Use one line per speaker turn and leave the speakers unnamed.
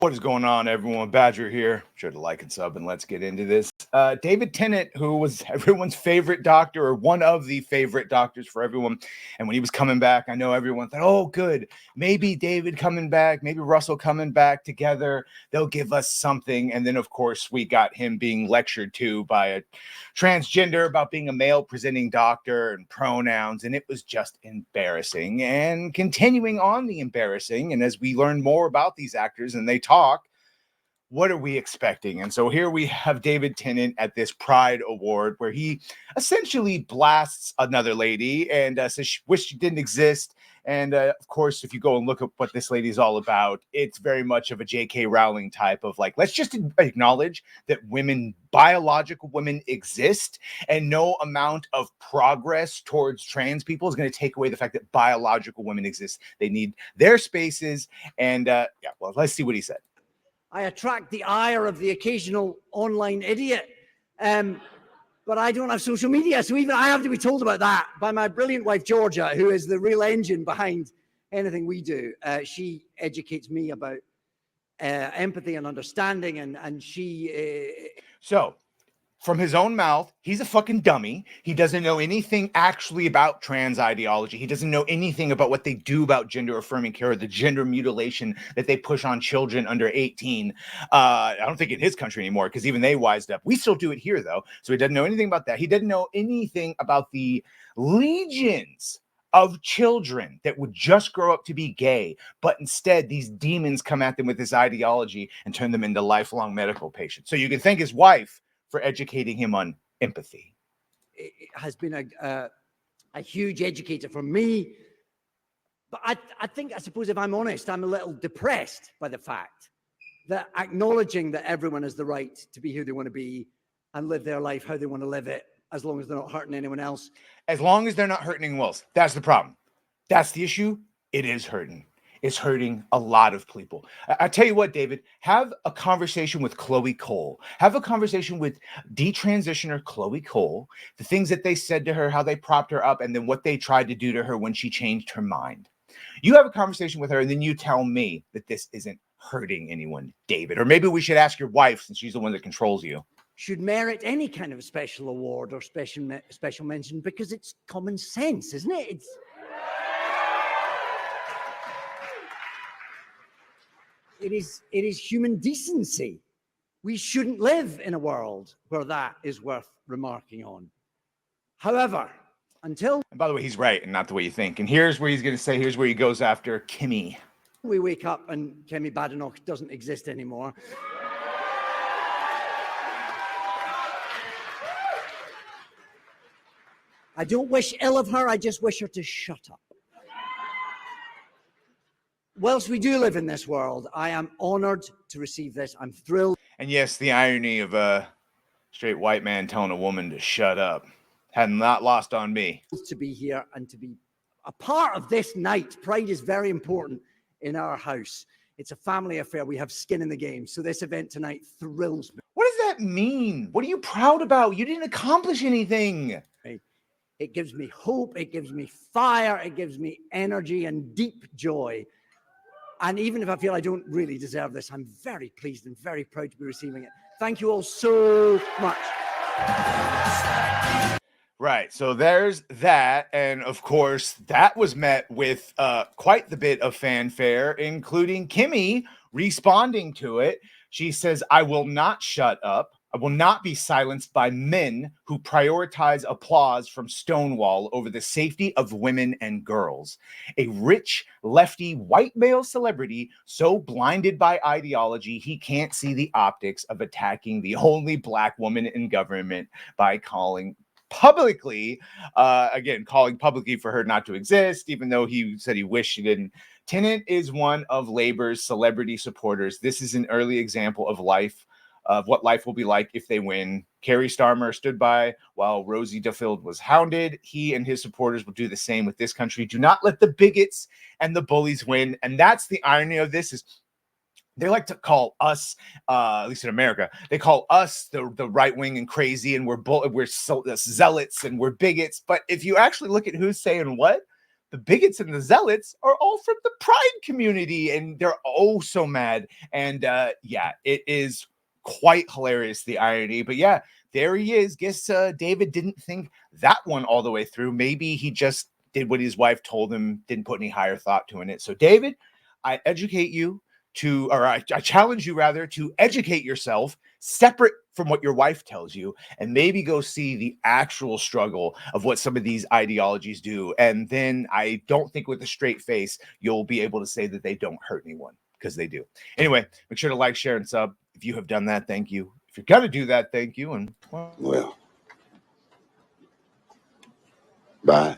What is going on, everyone? Badger here. Sure to like and sub, and let's get into this. David Tennant, who was everyone's favorite doctor, or one of the favorite doctors for everyone, and when he was coming back, I know everyone thought, "Oh, good, maybe David coming back, maybe Russell coming back together. They'll give us something." And then, of course, we got him being lectured to by a transgender about being a male-presenting doctor and pronouns, and it was just embarrassing. And continuing on the embarrassing, and as we learn more about these actors and they talk, what are we expecting? And so here we have David Tennant at this Pride Award where he essentially blasts another lady and says she wished she didn't exist. And of course, if you go and look at what this lady is all about, it's very much of a J.K. Rowling type of like, let's just acknowledge that women, biological women exist, and no amount of progress towards trans people is going to take away the fact that biological women exist. They need their spaces. And well, let's see what he said.
I attract the ire of the occasional online idiot. But I don't have social media, so even I have to be told about that by my brilliant wife, Georgia, who is the real engine behind anything we do. She educates me about empathy and understanding, and she...
So, from his own mouth, he's a fucking dummy. He doesn't know anything actually about trans ideology. He doesn't know anything about what they do about gender affirming care or the gender mutilation that they push on children under 18. I don't think in his country anymore, because even they wised up. We still do it here, though. So he doesn't know anything about that. He doesn't know anything about the legions of children that would just grow up to be gay, but instead these demons come at them with this ideology and turn them into lifelong medical patients. So you can thank his wife for educating him on empathy.
It has been a huge educator for me. But I think, I suppose, if I'm honest, I'm a little depressed by the fact that acknowledging that everyone has the right to be who they want to be and live their life how they want to live it, as long as they're not hurting anyone else.
As long as they're not hurting anyone else. That's the problem. That's the issue. It is hurting. It's hurting a lot of people. I tell you what, David, have a conversation with Chloe Cole. Have a conversation with detransitioner Chloe Cole, the things that they said to her, how they propped her up, and then what they tried to do to her when she changed her mind. You have a conversation with her, and then you tell me that this isn't hurting anyone, David. Or maybe we should ask your wife, since she's the one that controls you.
Should merit any kind of special award or special mention, because it's common sense, isn't it? It is human decency. We shouldn't live in a world where that is worth remarking on. However, until...
And by the way, he's right, and not the way you think. And here's where he's going to say, here's where he goes after Kemi.
We wake up and Kemi Badenoch doesn't exist anymore. I don't wish ill of her, I just wish her to shut up. Whilst we do live in this world, I am honored to receive this. I'm thrilled.
And yes, the irony of a straight white man telling a woman to shut up had not lost on me.
To be here and to be a part of this night. Pride is very important in our house. It's a family affair. We have skin in the game. So this event tonight thrills me.
What does that mean? What are you proud about? You didn't accomplish anything.
It gives me hope. It gives me fire. It gives me energy and deep joy. And even if I feel I don't really deserve this, I'm very pleased and very proud to be receiving it. Thank you all so much.
Right. So there's that. And of course, that was met with quite the bit of fanfare, including Kemi responding to it. She says, "I will not shut up. I will not be silenced by men who prioritize applause from Stonewall over the safety of women and girls. A rich, lefty, white male celebrity so blinded by ideology he can't see the optics of attacking the only black woman in government by calling publicly for her not to exist, even though he said he wished she didn't." Tennant is one of Labor's celebrity supporters. This is an early example of what life will be like if they win. Kerry Starmer stood by while Rosie Duffield was hounded. He and his supporters will do the same with this country. Do not let the bigots and the bullies win. And that's the irony of this is they like to call us, at least in America, they call us the right wing and crazy, and we're zealots and we're bigots. But if you actually look at who's saying what, the bigots and the zealots are all from the Pride community, and they're oh so mad. And yeah, it is quite hilarious, the irony. But yeah, there he is. Guess David didn't think that one all the way through. Maybe he just did what his wife told him, didn't put any higher thought to it. So David, I educate you to, or I challenge you rather, to educate yourself separate from what your wife tells you, and maybe go see the actual struggle of what some of these ideologies do. And then I don't think with a straight face, you'll be able to say that they don't hurt anyone, because they do. Anyway, make sure to like, share, and sub. If you have done that, thank you. If you're going to do that, thank you. And
well, bye.